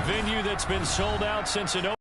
venue that's been sold out since it opened.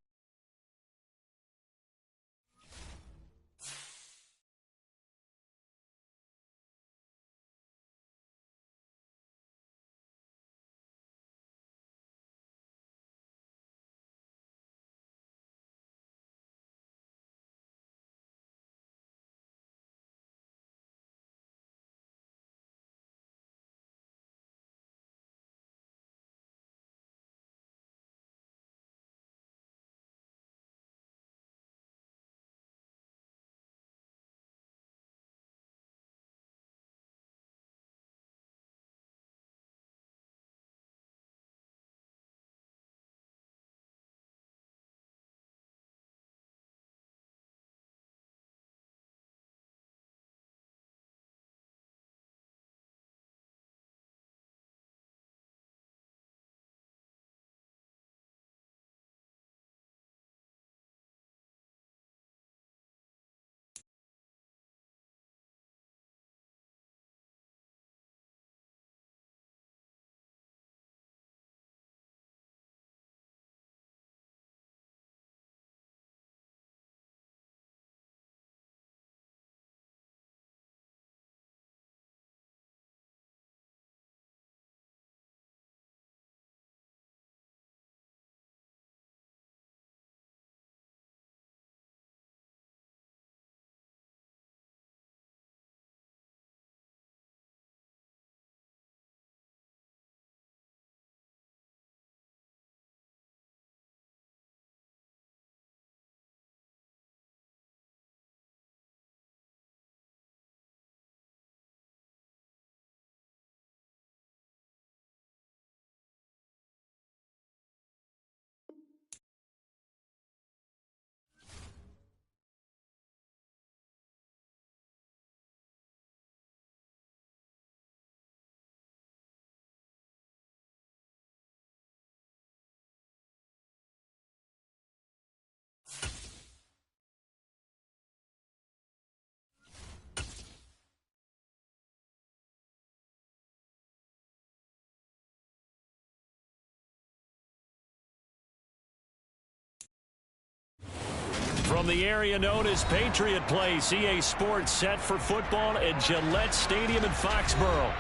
From the area known as Patriot Place, EA Sports set for football at Gillette Stadium in Foxborough.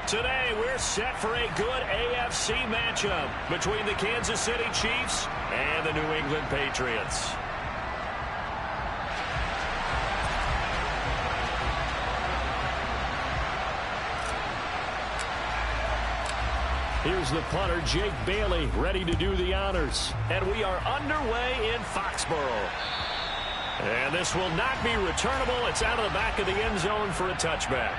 Today, we're set for a good AFC matchup between the Kansas City Chiefs and the New England Patriots. Here's the punter, Jake Bailey, ready to do the honors. And we are underway in Foxborough. And this will not be returnable. It's out of the back of the end zone for a touchback.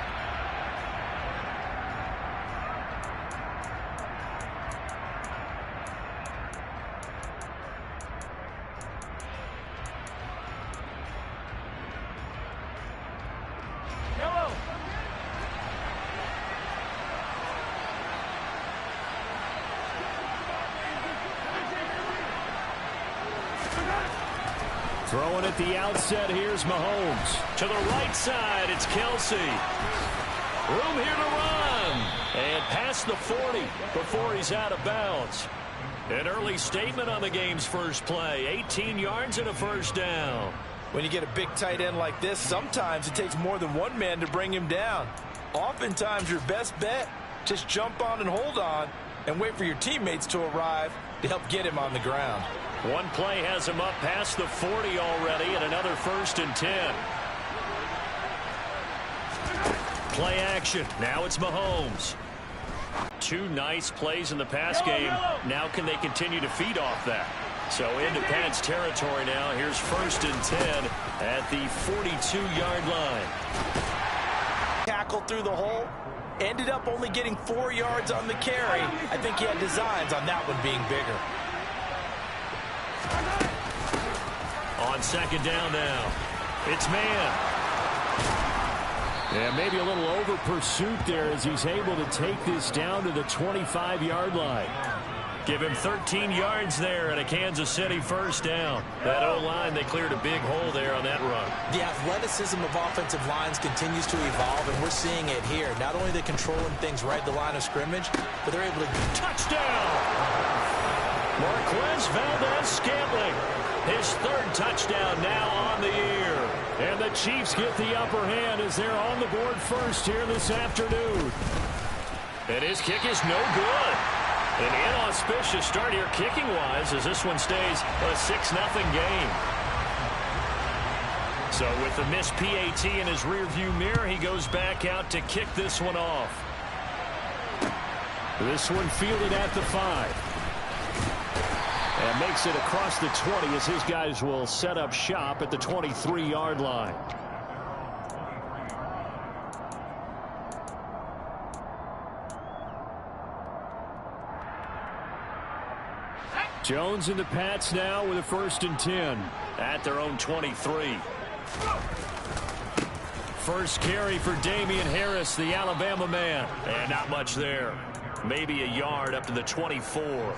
Throwing at the outset, here's Mahomes. To the right side, it's Kelsey. Room here to run. And past the 40 before he's out of bounds. An early statement on the game's first play. 18 yards and a first down. When you get a big tight end like this, sometimes it takes more than one man to bring him down. Oftentimes, your best bet, just jump on and hold on and wait for your teammates to arrive to help get him on the ground. One play has him up past the 40 already, and another 1st and 10. Play action. Now it's Mahomes. Two nice plays in the pass game. Now can they continue to feed off that? So into Pat's territory now. Here's 1st and 10 at the 42-yard line. Tackled through the hole. Ended up only getting 4 yards on the carry. I think he had designs on that one being bigger. On 2nd down now, it's man. Yeah, maybe a little over pursuit there as he's able to take this down to the 25-yard line. Give him 13 yards there and a Kansas City 1st down. That O-line, they cleared a big hole there on that run. The athleticism of offensive lines continues to evolve, and we're seeing it here. Not only are they controlling things right at the line of scrimmage, but they're able to... Touchdown! Marquez Valdez-Scantling, his third touchdown now on the year. And the Chiefs get the upper hand as they're on the board first here this afternoon. And his kick is no good. An inauspicious start here kicking-wise as this one stays a 6-0 game. So with the missed PAT in his rearview mirror, he goes back out to kick this one off. This one fielded at the 5. And makes it across the 20 as his guys will set up shop at the 23-yard line. Jones and the Pats now with a 1st and 10 at their own 23. First carry for Damian Harris, the Alabama man. And not much there. Maybe a yard up to the 24.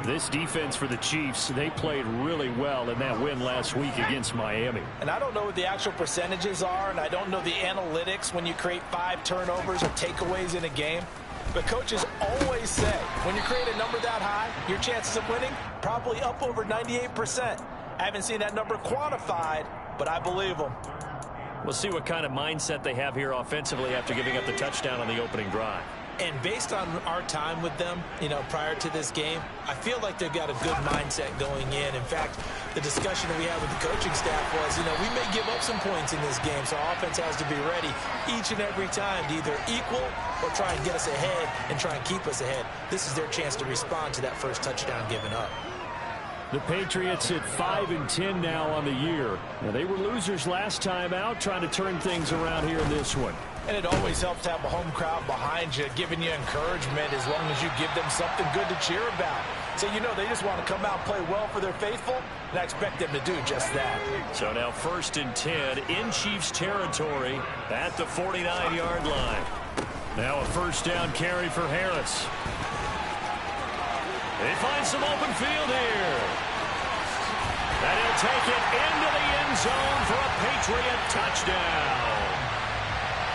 This defense for the Chiefs, they played really well in that win last week against Miami. And I don't know what the actual percentages are, and I don't know the analytics when you create 5 turnovers or takeaways in a game. But coaches always say, when you create a number that high, your chances of winning probably up over 98%. I haven't seen that number quantified, but I believe them. We'll see what kind of mindset they have here offensively after giving up the touchdown on the opening drive. And based on our time with them, prior to this game, I feel like they've got a good mindset going in. In fact, the discussion that we had with the coaching staff was, we may give up some points in this game, so our offense has to be ready each and every time to either equal or try and get us ahead and try and keep us ahead. This is their chance to respond to that first touchdown given up. The Patriots at 5 and 10 now on the year. Now, they were losers last time out, trying to turn things around here in this one. And it always helps to have a home crowd behind you, giving you encouragement as long as you give them something good to cheer about. So, they just want to come out and play well for their faithful, and I expect them to do just that. So now 1st and 10 in Chiefs territory at the 49-yard line. Now a 1st down carry for Harris. They find some open field here. And he'll take it into the end zone for a Patriot touchdown.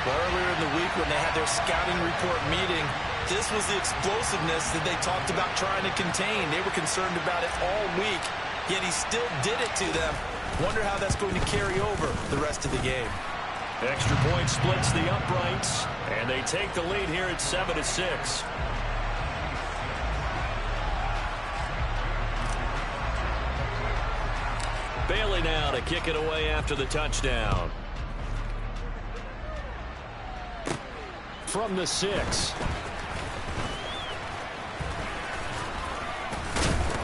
Well, earlier in the week when they had their scouting report meeting, this was the explosiveness that they talked about trying to contain. They were concerned about it all week, yet he still did it to them. Wonder how that's going to carry over the rest of the game. Extra point splits the uprights, and they take the lead here at 7-6. Bailey now to kick it away after the touchdown. From the 6.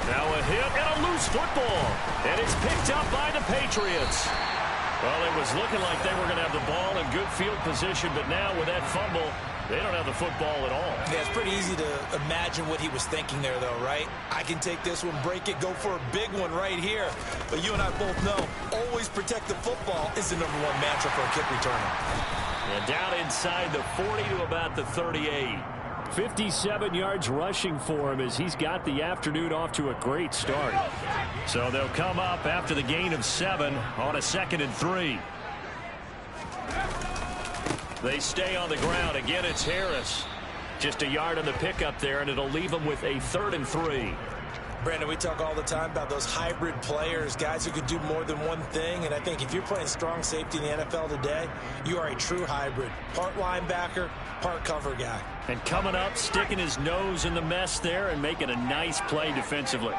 Now a hit and a loose football. And it's picked up by the Patriots. Well, it was looking like they were going to have the ball in good field position, but now with that fumble, they don't have the football at all. Yeah, it's pretty easy to imagine what he was thinking there, though, right? I can take this one, break it, go for a big one right here. But you and I both know, always protect the football is the #1 mantra for a kick returner. And down inside the 40 to about the 38. 57 yards rushing for him as he's got the afternoon off to a great start. So they'll come up after the gain of 7 on a 2nd and 3. They stay on the ground. Again, it's Harris. Just a yard on the pickup there, and it'll leave them with a 3rd and 3. Brandon, we talk all the time about those hybrid players, guys who can do more than one thing. And I think if you're playing strong safety in the NFL today, you are a true hybrid. Part linebacker, part cover guy. And coming up, sticking his nose in the mess there and making a nice play defensively.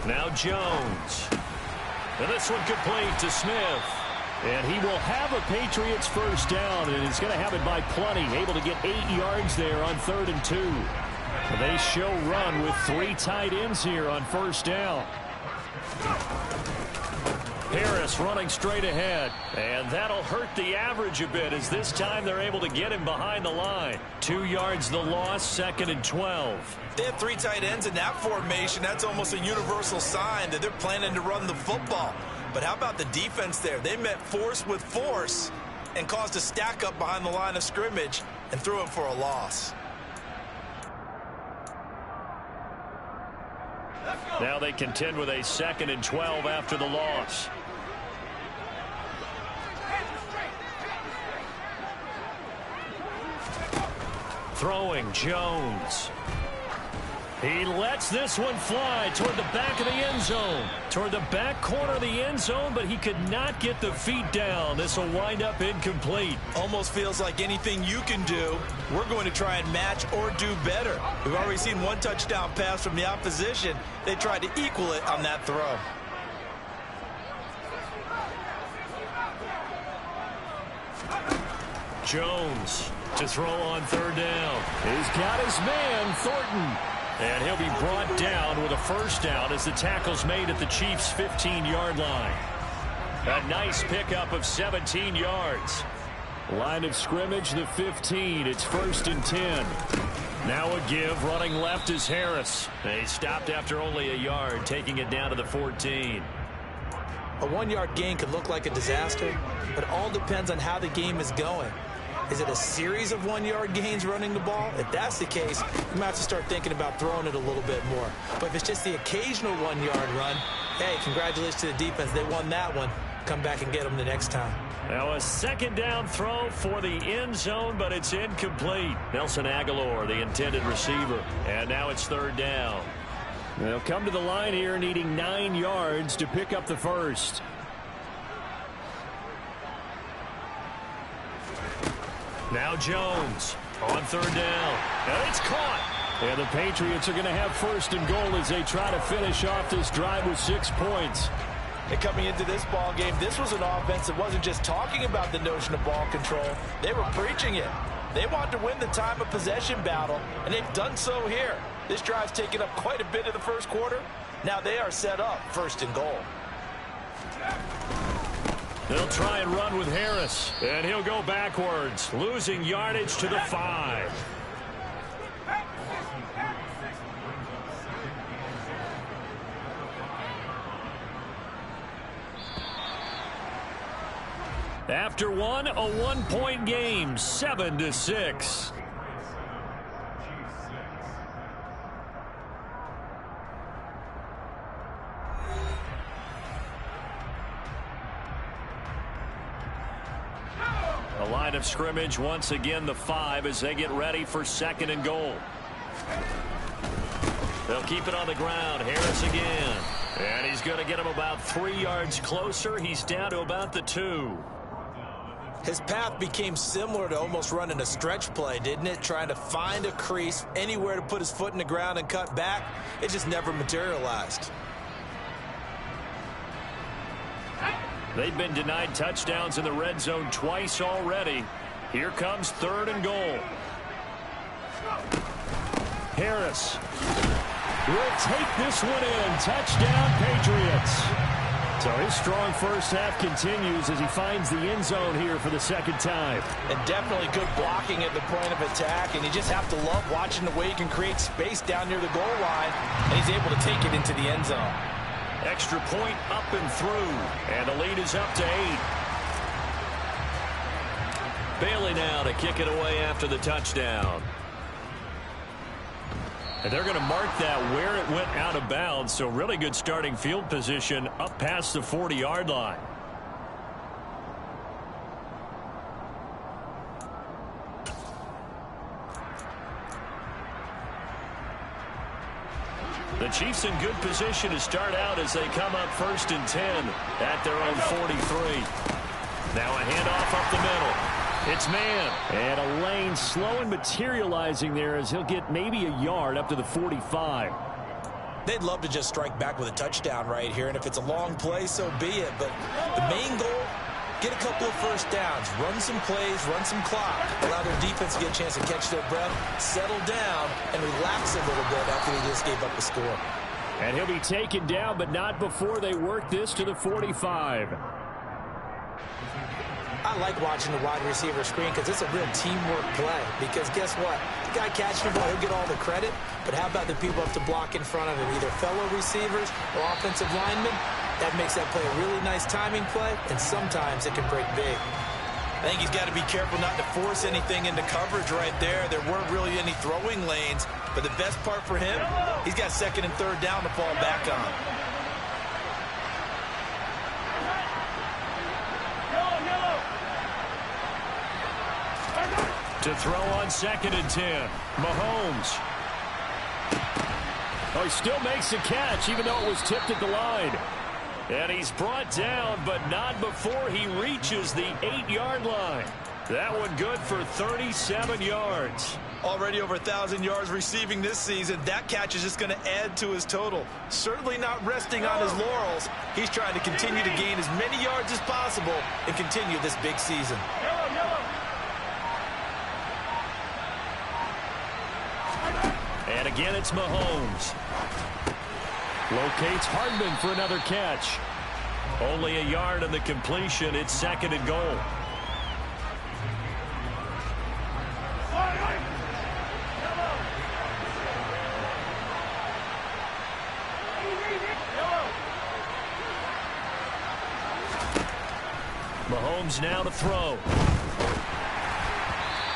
Now Jones. And this one complete to Smith. And he will have a Patriots 1st down, and he's going to have it by plenty. Able to get 8 yards there on 3rd and 2. They show run with 3 tight ends here on 1st down. Harris running straight ahead. And that'll hurt the average a bit as this time they're able to get him behind the line. 2 yards the loss, 2nd and 12. They have 3 tight ends in that formation. That's almost a universal sign that they're planning to run the football. But how about the defense there? They met force with force and caused a stack up behind the line of scrimmage and threw it for a loss. Now they contend with a 2nd and 12 after the loss. Throwing Jones. He lets this one fly toward the back of the end zone. Toward the back corner of the end zone, but he could not get the feet down. This will wind up incomplete. Almost feels like anything you can do, we're going to try and match or do better. We've already seen one touchdown pass from the opposition. They tried to equal it on that throw. Jones to throw on third down. He's got his man, Thornton. And he'll be brought down with a first down as the tackle's made at the Chiefs' 15-yard line. A nice pickup of 17 yards. Line of scrimmage, the 15. It's 1st and 10. Now a give. Running left is Harris. He stopped after only a yard, taking it down to the 14. A 1-yard gain could look like a disaster, but all depends on how the game is going. Is it a series of 1-yard gains running the ball? If that's the case, you might have to start thinking about throwing it a little bit more. But if it's just the occasional 1-yard run, hey, congratulations to the defense. They won that one. Come back and get them the next time. Now a second down throw for the end zone, but it's incomplete. Nelson Aguilar, the intended receiver. And now it's 3rd down. They'll come to the line here needing 9 yards to pick up the first. Now Jones on 3rd down. And it's caught. And the Patriots are going to have 1st and goal as they try to finish off this drive with 6 points. And coming into this ball game, this was an offense that wasn't just talking about the notion of ball control. They were preaching it. They wanted to win the time of possession battle, and they've done so here. This drive's taken up quite a bit of the first quarter. Now they are set up 1st and goal. They'll try and run with Harris, and he'll go backwards, losing yardage to the 5. After one, a 1-point game, 7-6. The line of scrimmage once again the 5 as they get ready for 2nd and goal. They'll keep it on the ground. Harris again. And he's going to get him about 3 yards closer. He's down to about the 2. His path became similar to almost running a stretch play, didn't it? Trying to find a crease, anywhere to put his foot in the ground and cut back. It just never materialized. They've been denied touchdowns in the red zone twice already. Here comes 3rd and goal. Harris will take this one in. Touchdown, Patriots. So his strong first half continues as he finds the end zone here for the 2nd time. And definitely good blocking at the point of attack, and you just have to love watching the way he can create space down near the goal line, and he's able to take it into the end zone. Extra point up and through, and the lead is up to 8. Bailey now to kick it away after the touchdown. And they're going to mark that where it went out of bounds, so really good starting field position up past the 40-yard line. The Chiefs in good position to start out as they come up 1st and 10 at their own 43. Now a handoff up the middle. It's man. And a lane slow and materializing there as he'll get maybe a yard up to the 45. They'd love to just strike back with a touchdown right here, and if it's a long play, so be it. But the main goal, get a couple of first downs, run some plays, run some clock, allow their defense to get a chance to catch their breath, settle down, and relax a little bit after they just gave up the score. And he'll be taken down, but not before they work this to the 45. I like watching the wide receiver screen because it's a real teamwork play. Because guess what? The guy catching the ball, he'll get all the credit. But how about the people up to block in front of him, either fellow receivers or offensive linemen? That makes that play a really nice timing play, and sometimes it can break big. I think he's got to be careful not to force anything into coverage right there. There weren't really any throwing lanes, but the best part for him, he's got 2nd and 3rd down to fall back on. To throw on 2nd and 10. Mahomes. Oh, he still makes the catch, even though it was tipped at the line. And he's brought down, but not before he reaches the 8-yard line. That one good for 37 yards. Already over 1,000 yards receiving this season. That catch is just going to add to his total. Certainly not resting on his laurels. He's trying to continue to gain as many yards as possible and continue this big season. And again, it's Mahomes. Locates Hardman for another catch. Only a yard on the completion. It's 2nd and goal. Mahomes now to throw.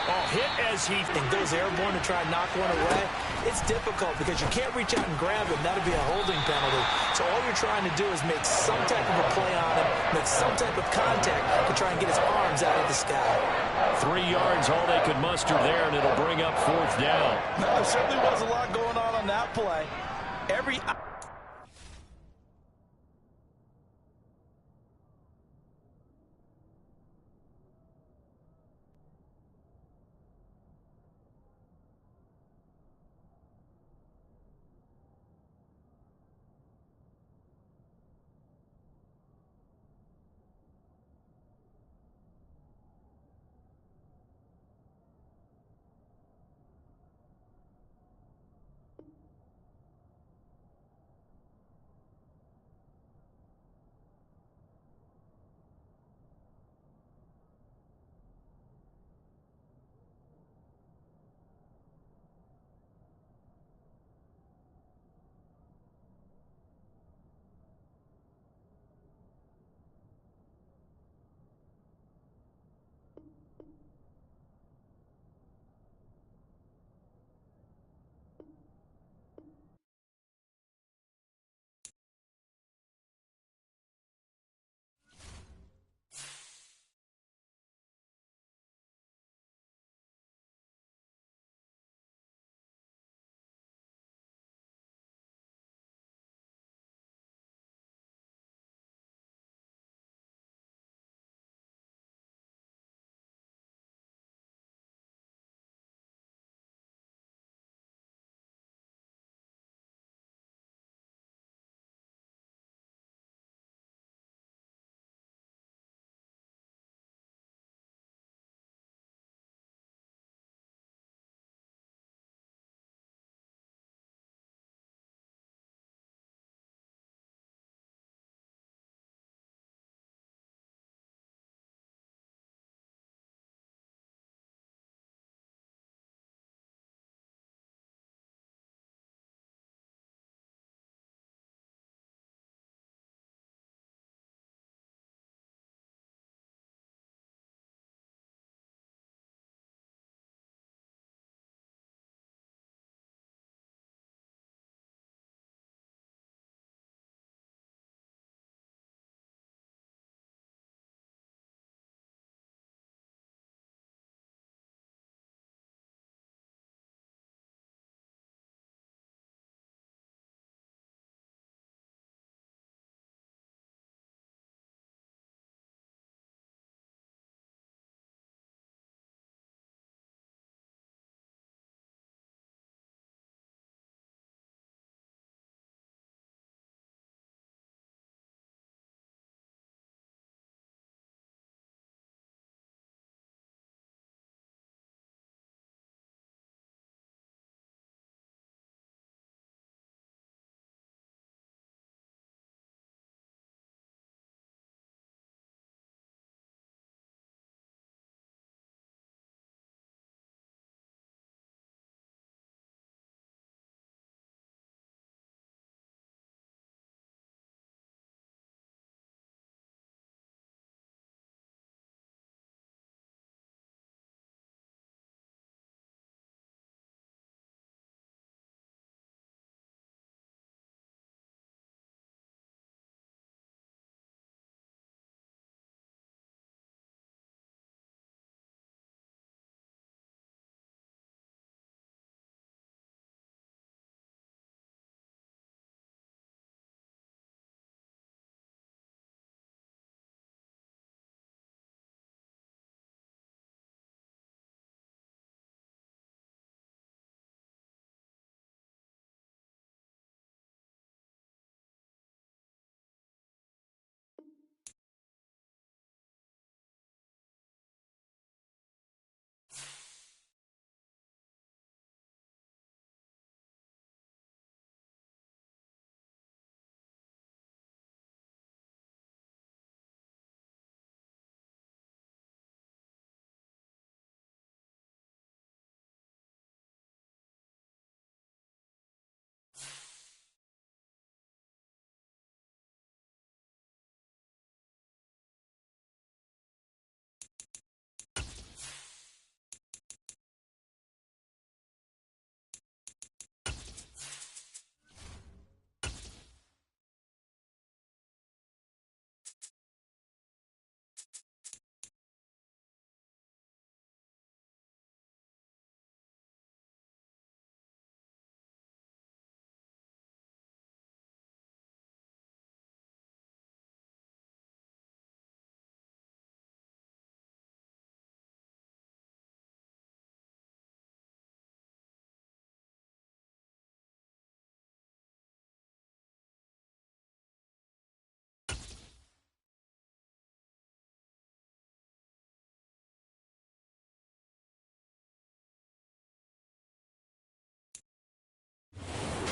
Oh, hit as he goes airborne to try and knock one away. It's difficult because you can't reach out and grab him. That'll be a holding penalty. So all you're trying to do is make some type of a play on him, make some type of contact to try and get his arms out of the sky. 3 yards, all they could muster there, and it'll bring up 4th down. There certainly was a lot going on that play. Every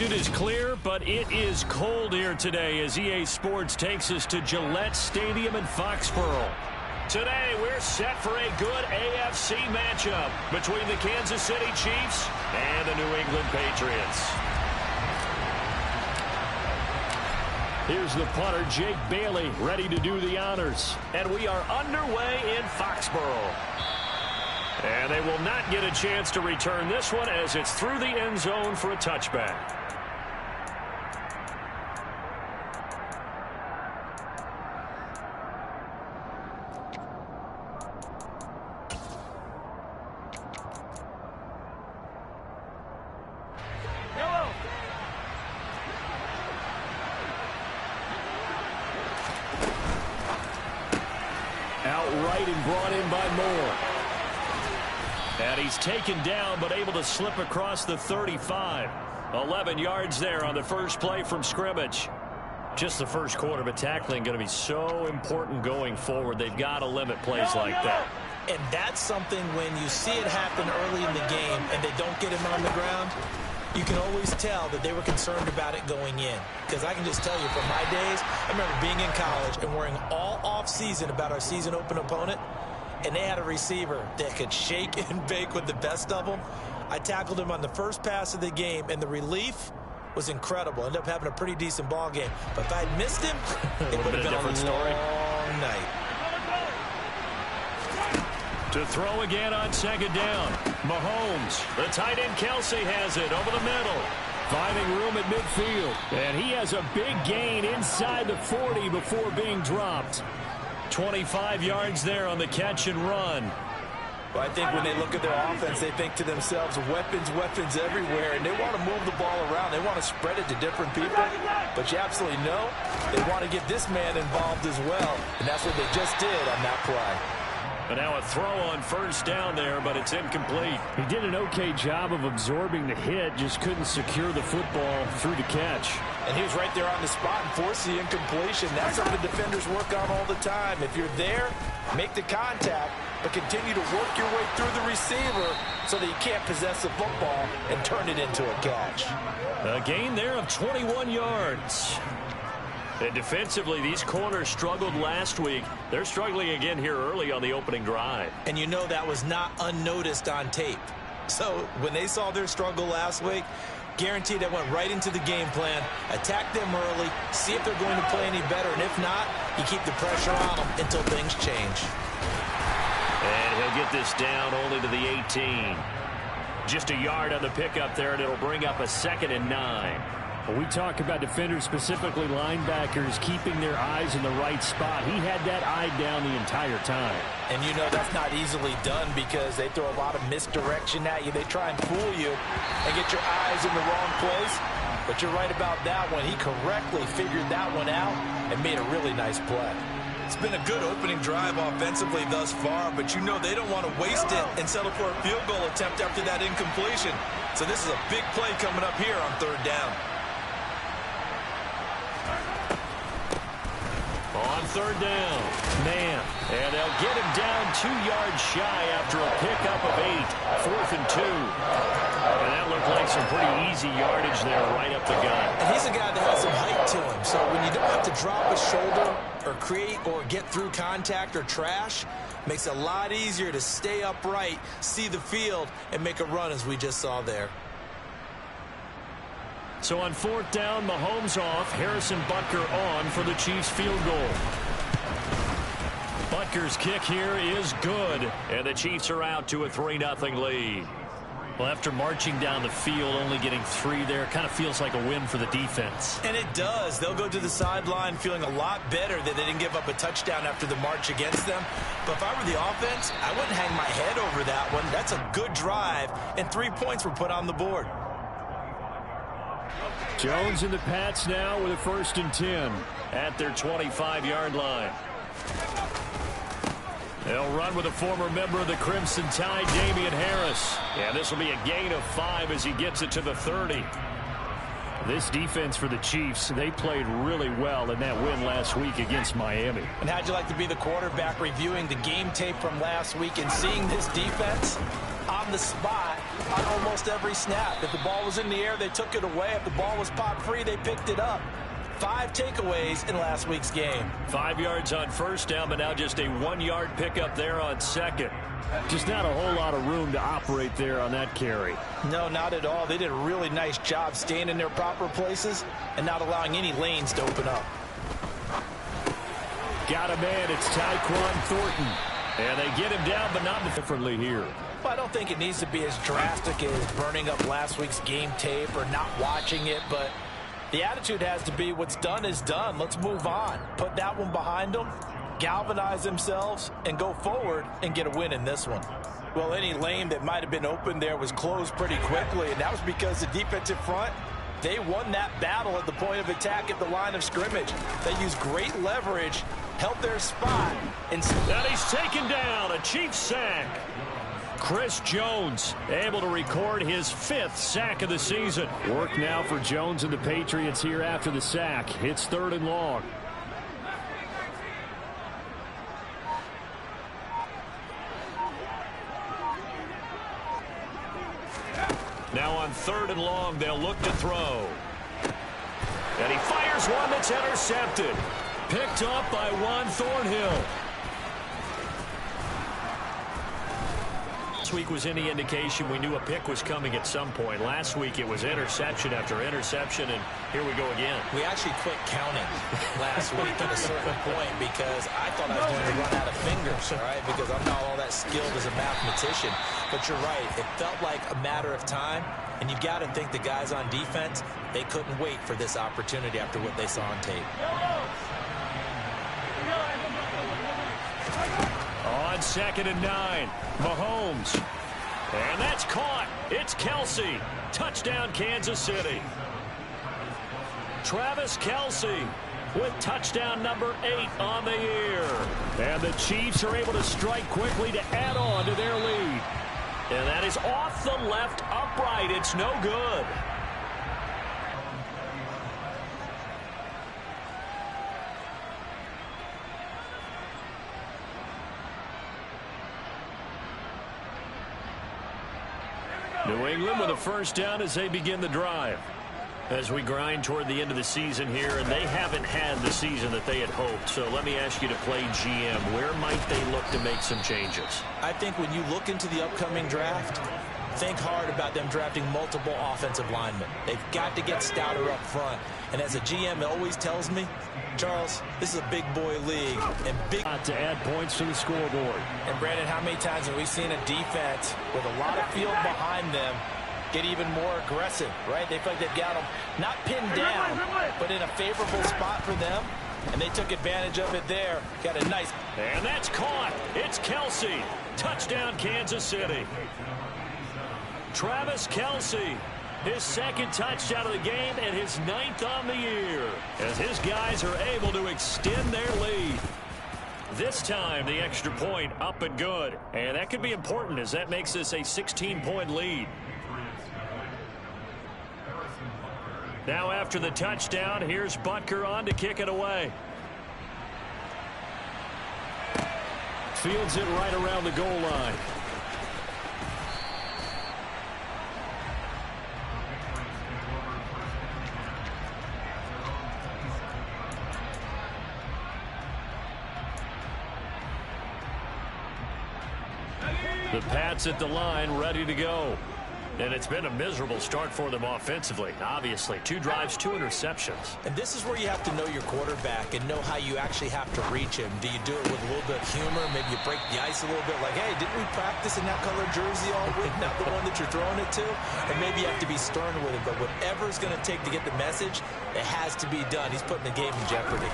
Altitude is clear, but it is cold here today as EA Sports takes us to Gillette Stadium in Foxborough. Today, we're set for a good AFC matchup between the Kansas City Chiefs and the New England Patriots. Here's the punter, Jake Bailey, ready to do the honors. And we are underway in Foxborough. And they will not get a chance to return this one as it's through the end zone for a touchback. Outright and brought in by Moore. And he's taken down but able to slip across the 35. 11 yards there on the first play from scrimmage. Just the first quarter, but tackling going to be so important going forward. They've got to limit plays like that. And that's something when you see it happen early in the game and they don't get him on the ground, you can always tell that they were concerned about it going in. Because I can just tell you from my days, I remember being in college and worrying all off-season about our season open opponent, and they had a receiver that could shake and bake with the best of them. I tackled him on the first pass of the game, and the relief was incredible. Ended up having a pretty decent ball game. But if I had missed him, it would have been a different story. Long night. To throw again on second down. Mahomes. The tight end Kelsey has it over the middle. Finding room at midfield. And he has a big gain inside the 40 before being dropped. 25 yards there on the catch and run. Well, I think when they look at their offense, they think to themselves, weapons, weapons everywhere, and they want to move the ball around. They want to spread it to different people, but you absolutely know they want to get this man involved as well, and that's what they just did on that play. And now a throw on first down there, but it's incomplete. He did an okay job of absorbing the hit, just couldn't secure the football through the catch. And he was right there on the spot and forced the incompletion. That's something defenders work on all the time. If you're there, make the contact, but continue to work your way through the receiver so that you can't possess the football and turn it into a catch. A gain there of 21 yards. And defensively, these corners struggled last week. They're struggling again here early on the opening drive. And you know that was not unnoticed on tape. So when they saw their struggle last week, guaranteed they went right into the game plan, attack them early, see if they're going to play any better, and if not, you keep the pressure on them until things change. And he'll get this down only to the 18. Just a yard on the pickup there, and it'll bring up a 2nd and 9. When we talk about defenders, specifically linebackers, keeping their eyes in the right spot, he had that eye down the entire time. And you know that's not easily done because they throw a lot of misdirection at you. They try and fool you and get your eyes in the wrong place. But you're right about that one. He correctly figured that one out and made a really nice play. It's been a good opening drive offensively thus far, but you know they don't want to waste it and settle for a field goal attempt after that incompletion. So this is a big play coming up here on third down. On third down, man, and they'll get him down 2 yards shy after a pickup of 8, 4th and 2. And that looked like some pretty easy yardage there right up the gut. And he's a guy that has some height to him, so when you don't have to drop a shoulder or create or get through contact or trash, makes it a lot easier to stay upright, see the field, and make a run as we just saw there. So on fourth down, Mahomes off. Harrison Butker on for the Chiefs field goal. Butker's kick here is good, and the Chiefs are out to a 3-0 lead. Well, after marching down the field, only getting 3 there, kind of feels like a win for the defense. And it does. They'll go to the sideline feeling a lot better that they didn't give up a touchdown after the march against them. But if I were the offense, I wouldn't hang my head over that one. That's a good drive, and 3 points were put on the board. Jones and the Pats now with a 1st and 10 at their 25-yard line. They'll run with a former member of the Crimson Tide, Damian Harris. Yeah, this will be a gain of 5 as he gets it to the 30. This defense for the Chiefs, they played really well in that win last week against Miami. And how'd you like to be the quarterback reviewing the game tape from last week and seeing this defense on the spot on almost every snap. If the ball was in the air, they took it away. If the ball was popped free, they picked it up. 5 takeaways in last week's game. 5 yards on first down, but now just a 1-yard pickup there on second. Just not a whole lot of room to operate there on that carry. No, not at all. They did a really nice job staying in their proper places and not allowing any lanes to open up. Got a man. It's Tyquan Thornton. And they get him down, but not differently here. Well, I don't think it needs to be as drastic as burning up last week's game tape or not watching it, but the attitude has to be what's done is done. Let's move on. Put that one behind them, galvanize themselves, and go forward and get a win in this one. Well, any lane that might have been open there was closed pretty quickly, and that was because the defensive front, they won that battle at the point of attack at the line of scrimmage. They used great leverage, held their spot, and he's taken down. A Chiefs sack. Chris Jones able to record his 5th sack of the season. Work now for Jones and the Patriots here after the sack. It's 3rd and long. Now on 3rd and long, they'll look to throw. And he fires one that's intercepted. Picked up by Juan Thornhill. This week was any indication, we knew a pick was coming at some point. Last week it was interception after interception, and here we go again. We actually quit counting last week at a certain point because I thought I was going to run out of fingers, all right, because I'm not all that skilled as a mathematician. But you're right, it felt like a matter of time, and you got to think the guys on defense, they couldn't wait for this opportunity after what they saw on tape. On 2nd and 9, Mahomes. And that's caught. It's Kelsey. Touchdown, Kansas City. Travis Kelsey with touchdown number 8 on the year. And the Chiefs are able to strike quickly to add on to their lead. And that is off the left upright. It's no good. New England with a first down as they begin the drive. As we grind toward the end of the season here, and they haven't had the season that they had hoped. So let me ask you to play GM. Where might they look to make some changes? I think when you look into the upcoming draft, think hard about them drafting multiple offensive linemen. They've got to get stouter up front. And as a GM, it always tells me, Charles, this is a big boy league. And big to add points to the scoreboard. And Brandon, how many times have we seen a defense with a lot of field behind them get even more aggressive, right? They feel like they've got them not pinned down, but in a favorable spot for them, and they took advantage of it there. Got a nice... And that's caught. It's Kelsey. Touchdown, Kansas City. Travis Kelsey, his 2nd touchdown of the game and his 9th on the year, as his guys are able to extend their lead. This time, the extra point up and good. And that could be important as that makes this a 16-point lead. Now after the touchdown, here's Butker on to kick it away. Fields it right around the goal line. The Pats at the line, ready to go. And it's been a miserable start for them offensively, obviously. 2 drives, 2 interceptions. And this is where you have to know your quarterback and know how you actually have to reach him. Do you do it with a little bit of humor? Maybe you break the ice a little bit like, hey, didn't we practice in that color jersey all week? Not the one that you're throwing it to? And maybe you have to be stern with him. But whatever it's going to take to get the message, it has to be done. He's putting the game in jeopardy.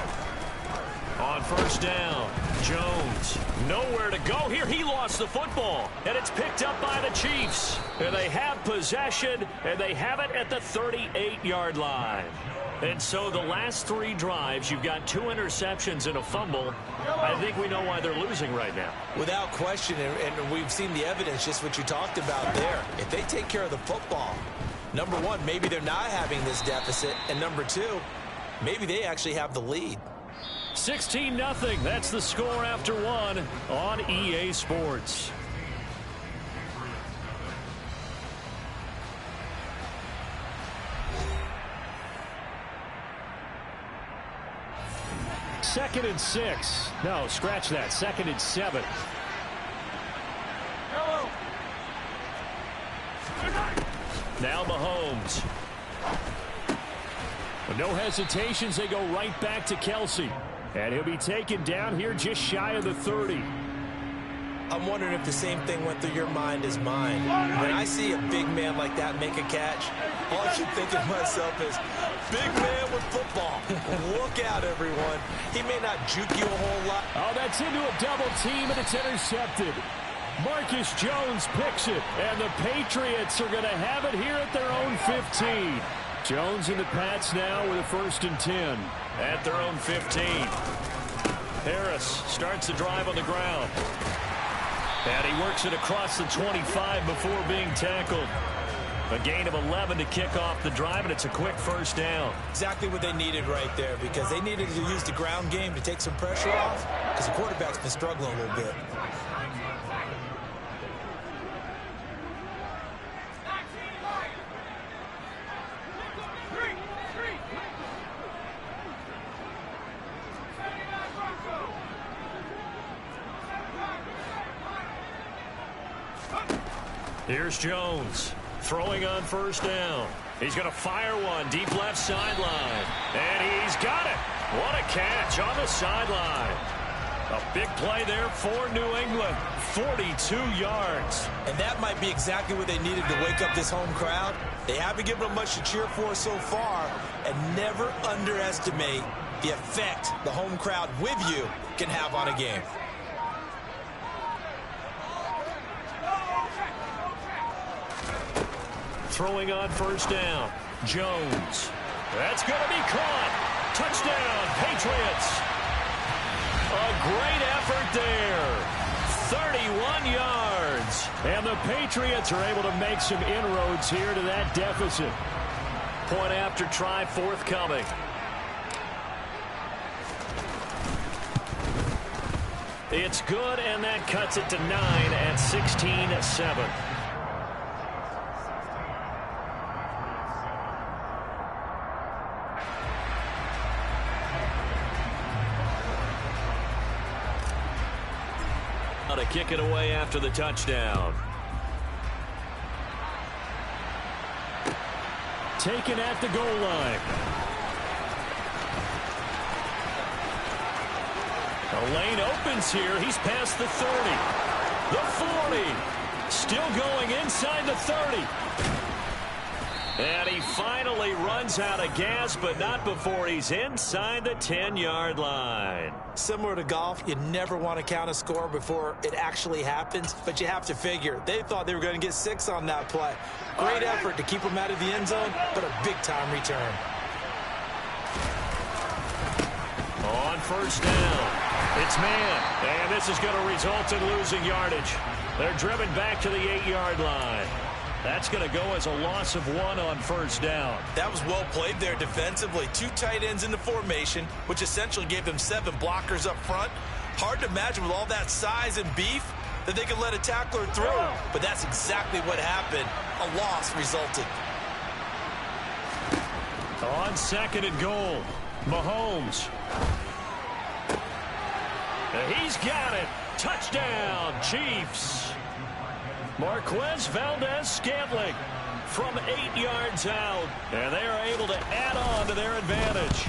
On first down, Jones, nowhere to go here. He lost the football, and it's picked up by the Chiefs. And they have possession, and they have it at the 38-yard line. And so the last 3 drives, you've got 2 interceptions and a fumble. I think we know why they're losing right now. Without question, and we've seen the evidence, just what you talked about there. If they take care of the football, number 1, maybe they're not having this deficit, and number 2, maybe they actually have the lead. 16-0. That's the score after 1 on EA Sports. 2nd and 6. No, scratch that. 2nd and 7. Now Mahomes. With no hesitations, they go right back to Kelsey. And he'll be taken down here just shy of the 30. I'm wondering if the same thing went through your mind as mine. When I see a big man like that make a catch, all I keep thinking to myself is, big man with football. Look out, everyone. He may not juke you a whole lot. Oh, that's into a double team, and it's intercepted. Marcus Jones picks it, and the Patriots are going to have it here at their own 15. Jones in the Pats now with a 1st and 10. At their own 15. Harris starts the drive on the ground. And he works it across the 25 before being tackled. A gain of 11 to kick off the drive, and it's a quick 1st down. Exactly what they needed right there, because they needed to use the ground game to take some pressure off, because the quarterback's been struggling a little bit. Here's Jones throwing on 1st down. He's going to fire one deep left sideline. And he's got it. What a catch on the sideline. A big play there for New England. 42 yards. And that might be exactly what they needed to wake up this home crowd. They haven't given them much to cheer for so far. And never underestimate the effect the home crowd with you can have on a game. Throwing on 1st down. Jones. That's going to be caught. Touchdown, Patriots. A great effort there. 31 yards. And the Patriots are able to make some inroads here to that deficit. Point after try forthcoming. It's good, and that cuts it to 9 at 16-7. To kick it away after the touchdown. Taken at the goal line. The lane opens here. He's past the 30. The 40. Still going inside the 30. And he finally runs out of gas, but not before he's inside the 10-yard line. Similar to golf, you never want to count a score before it actually happens, but you have to figure. They thought they were going to get 6 on that play. Great effort to keep them out of the end zone, but a big-time return. On 1st down, it's man, and this is going to result in losing yardage. They're driven back to the 8-yard line. That's going to go as a loss of 1 on 1st down. That was well played there defensively. 2 tight ends in the formation, which essentially gave them 7 blockers up front. Hard to imagine with all that size and beef that they could let a tackler through. But that's exactly what happened. A loss resulted. On 2nd and goal, Mahomes. And he's got it. Touchdown, Chiefs. Marquez Valdez-Scantling from 8 yards out. And they are able to add on to their advantage.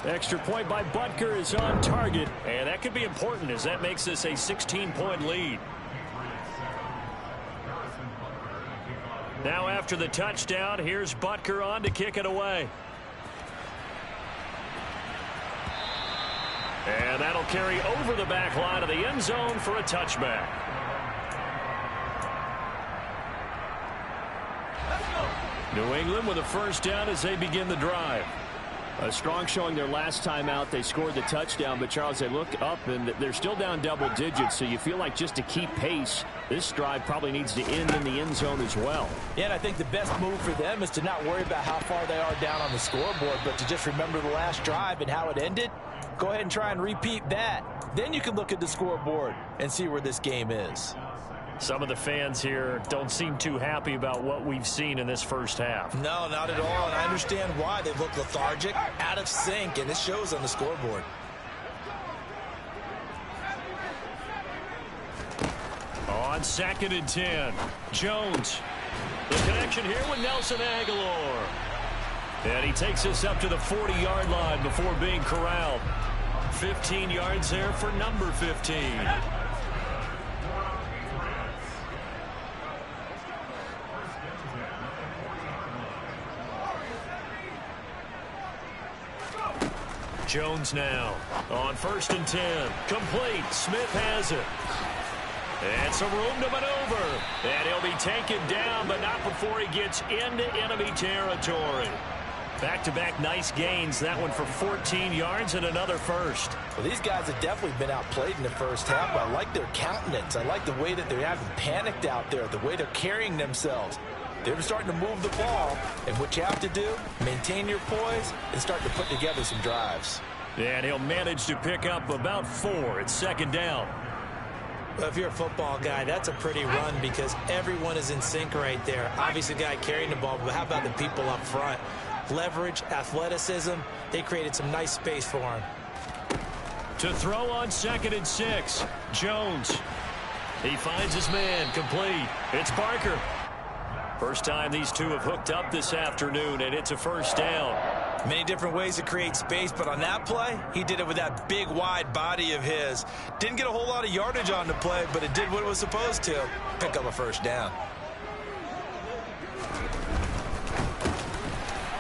Extra point by Butker is on target. And that could be important as that makes this a 16-point lead. Now after the touchdown, here's Butker on to kick it away. And that'll carry over the back line of the end zone for a touchback. New England with a 1st down as they begin the drive. A strong showing their last time out. They scored the touchdown, but Charles, they look up and they're still down double digits, so you feel like just to keep pace, this drive probably needs to end in the end zone as well. Yeah, and I think the best move for them is to not worry about how far they are down on the scoreboard, but to just remember the last drive and how it ended. Go ahead and try and repeat that. Then you can look at the scoreboard and see where this game is. Some of the fans here don't seem too happy about what we've seen in this first half. No, not at all, and I understand why. They look lethargic, out of sync, and it shows on the scoreboard. On 2nd and 10, Jones. The connection here with Nelson Aguilar. And he takes us up to the 40-yard line before being corralled. 15 yards there for number 15. Jones now on 1st and 10. Complete. Smith has it. And some room to maneuver. And he'll be taken down, but not before he gets into enemy territory. Back-to-back nice gains. That one for 14 yards and another first. Well, these guys have definitely been outplayed in the first half, but I like their countenance. I like the way that they haven't panicked out there, the way they're carrying themselves. They're starting to move the ball, and what you have to do, maintain your poise and start to put together some drives. And he'll manage to pick up about 4. It's 2nd down. Well, if you're a football guy, that's a pretty run because everyone is in sync right there. Obviously, the guy carrying the ball, but how about the people up front? Leverage, athleticism, they created some nice space for him. To throw on 2nd and 6, Jones. He finds his man, complete. It's Barker. First time these two have hooked up this afternoon, and it's a first down. Many different ways to create space, but on that play, he did it with that big, wide body of his. Didn't get a whole lot of yardage on the play, but it did what it was supposed to. Pick up a first down.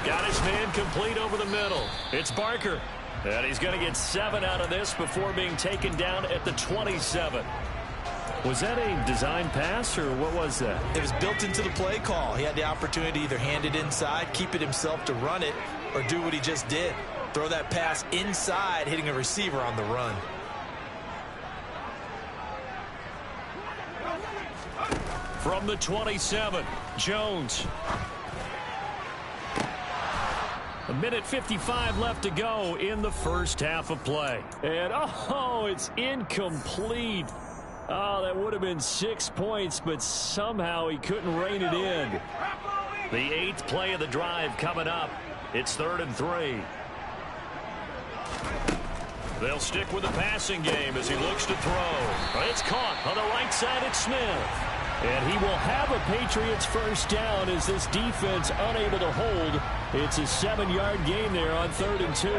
Got his man complete over the middle. It's Barker. And he's going to get 7 out of this before being taken down at the 27. Was that a design pass, or what was that? It was built into the play call. He had the opportunity to either hand it inside, keep it himself to run it, or do what he just did. Throw that pass inside, hitting a receiver on the run. From the 27, Jones. A minute 55 left to go in the first half of play. And, oh, it's incomplete. Oh, that would have been 6 points, but somehow he couldn't rein it in. The 8th play of the drive coming up. It's 3rd and 3. They'll stick with the passing game as he looks to throw. It's caught on the right side at Smith. And he will have a Patriots first down as this defense unable to hold. It's a 7-yard gain there on 3rd and 2.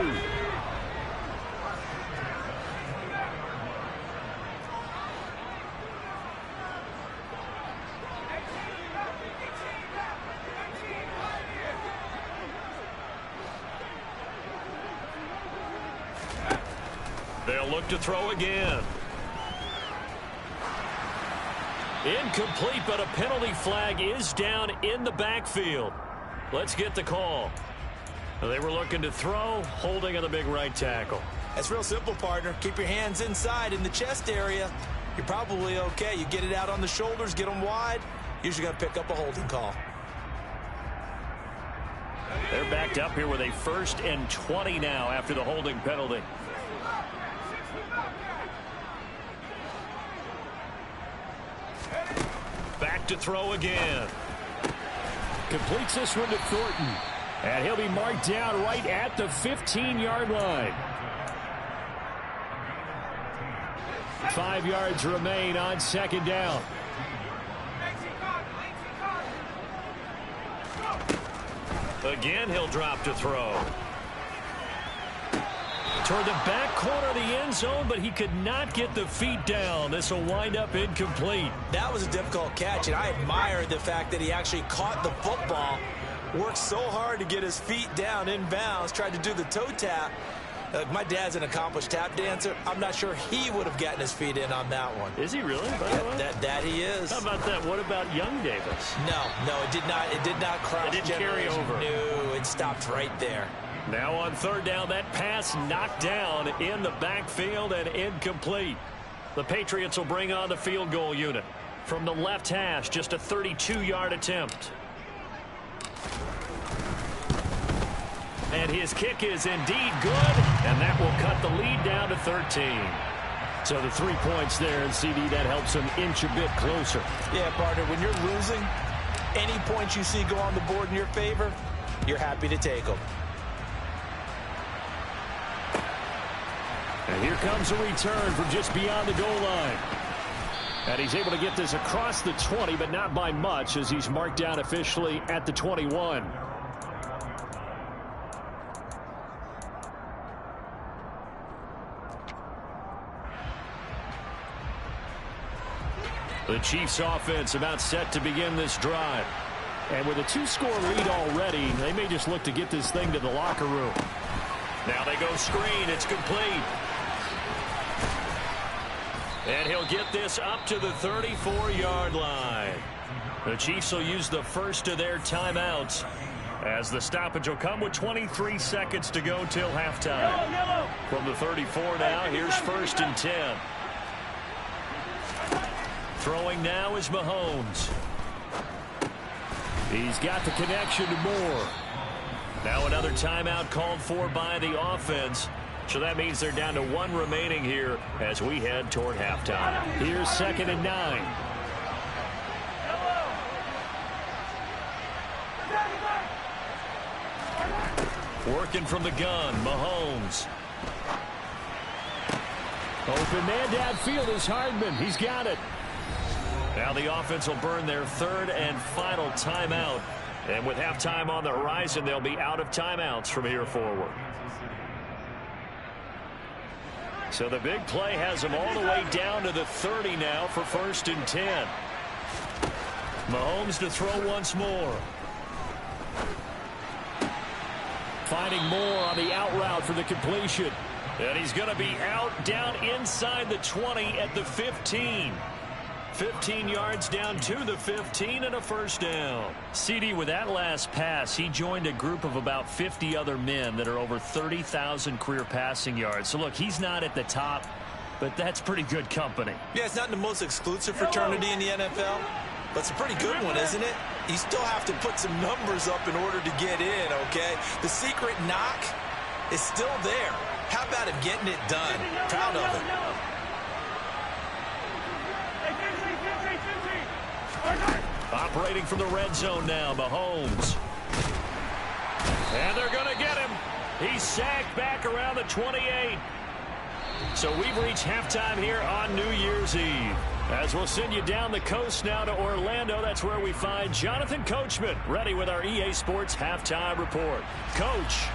They'll look to throw again. Incomplete, but a penalty flag is down in the backfield. Let's get the call. They were looking to throw, holding on the big right tackle. That's real simple, partner. Keep your hands inside in the chest area. You're probably okay. You get it out on the shoulders, get them wide. Usually got to pick up a holding call. They're backed up here with a 1st and 20 now after the holding penalty. Back to throw again. Completes this one to Thornton. And he'll be marked down right at the 15-yard line. 5 yards remain on 2nd down. Again, he'll drop to throw. Toward the back corner of the end zone, but he could not get the feet down. This will wind up incomplete. That was a difficult catch, and I admire the fact that he actually caught the football, worked so hard to get his feet down inbounds, tried to do the toe tap. My dad's an accomplished tap dancer. I'm not sure he would have gotten his feet in on that one. Is he really? That he is. How about that? What about young Davis? No, it did not. It did not cross. It didn't carry over. No, it stopped right there. Now on 3rd down, that pass knocked down in the backfield and incomplete. The Patriots will bring on the field goal unit. From the left hash, just a 32-yard attempt. And his kick is indeed good, and that will cut the lead down to 13. So the 3 points there, and CD, that helps him inch a bit closer. Yeah, partner, when you're losing, any points you see go on the board in your favor, you're happy to take them. And here comes a return from just beyond the goal line. And he's able to get this across the 20, but not by much, as he's marked down officially at the 21. The Chiefs offense about set to begin this drive. And with a 2-score lead already, they may just look to get this thing to the locker room. Now they go screen. It's complete. And he'll get this up to the 34-yard line. The Chiefs will use the first of their timeouts, as the stoppage will come with 23 seconds to go till halftime. From the 34 now, here's 1st and 10. Throwing now is Mahomes. He's got the connection to Moore. Now another timeout called for by the offense. So that means they're down to 1 remaining here as we head toward halftime. Here's 2nd and 9. Working from the gun, Mahomes. Open man downfield is Hardman. He's got it. Now the offense will burn their 3rd and final timeout. And with halftime on the horizon, they'll be out of timeouts from here forward. So the big play has them all the way down to the 30 now for 1st and 10. Mahomes to throw once more. Finding Moore on the out route for the completion. And he's going to be out down inside the 20 at the 15. 15 yards down to the 15 and a 1st down. CD, with that last pass, he joined a group of about 50 other men that are over 30,000 career passing yards. So, look, he's not at the top, but that's pretty good company. Yeah, it's not the most exclusive fraternity in the NFL, but it's a pretty good one, isn't it? You still have to put some numbers up in order to get in, okay? The secret knock is still there. How about him getting it done? Proud of it. Operating from the red zone now, Mahomes. And they're going to get him. He's sacked back around the 28. So we've reached halftime here on New Year's Eve. As we'll send you down the coast now to Orlando, that's where we find Jonathan Coachman, ready with our EA Sports Halftime Report. Coach.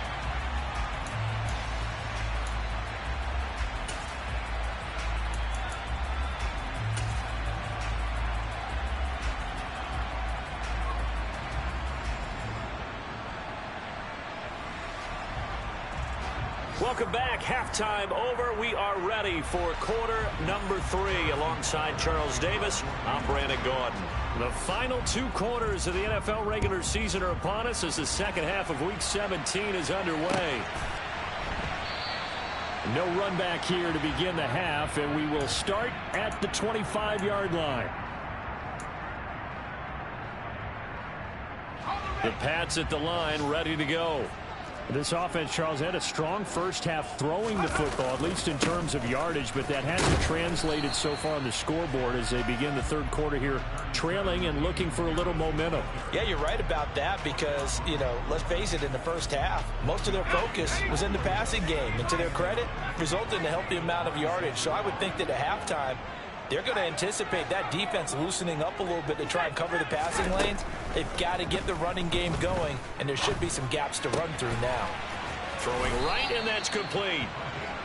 Welcome back. Halftime over. We are ready for quarter number 3. Alongside Charles Davis, I'm Brandon Gaudin. The final 2 quarters of the NFL regular season are upon us as the second half of Week 17 is underway. No run back here to begin the half, and we will start at the 25-yard line. The Pats at the line, ready to go. This offense, Charles, had a strong first half throwing the football, at least in terms of yardage, but that hasn't translated so far on the scoreboard as they begin the 3rd quarter here, trailing and looking for a little momentum. Yeah, you're right about that because, you know, let's face it, in the first half, most of their focus was in the passing game. And to their credit, resulted in a healthy amount of yardage. So I would think that at halftime, they're going to anticipate that defense loosening up a little bit to try and cover the passing lanes. They've got to get the running game going, and there should be some gaps to run through now. Throwing right, and that's complete.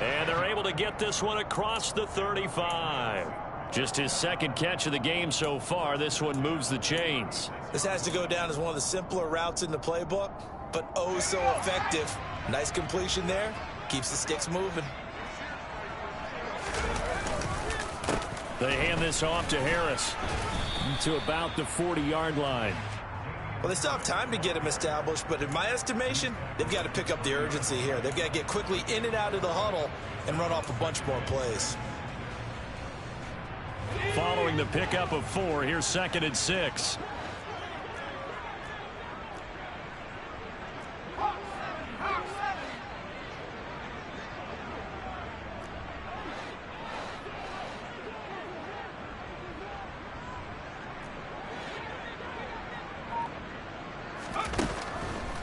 And they're able to get this one across the 35. Just his 2nd catch of the game so far. This one moves the chains. This has to go down as one of the simpler routes in the playbook, but oh so effective. Nice completion there. Keeps the sticks moving. They hand this off to Harris. To about the 40-yard line. Well, they still have time to get him established, but in my estimation, they've got to pick up the urgency here. They've got to get quickly in and out of the huddle and run off a bunch more plays. Following the pickup of 4, here's 2nd and 6.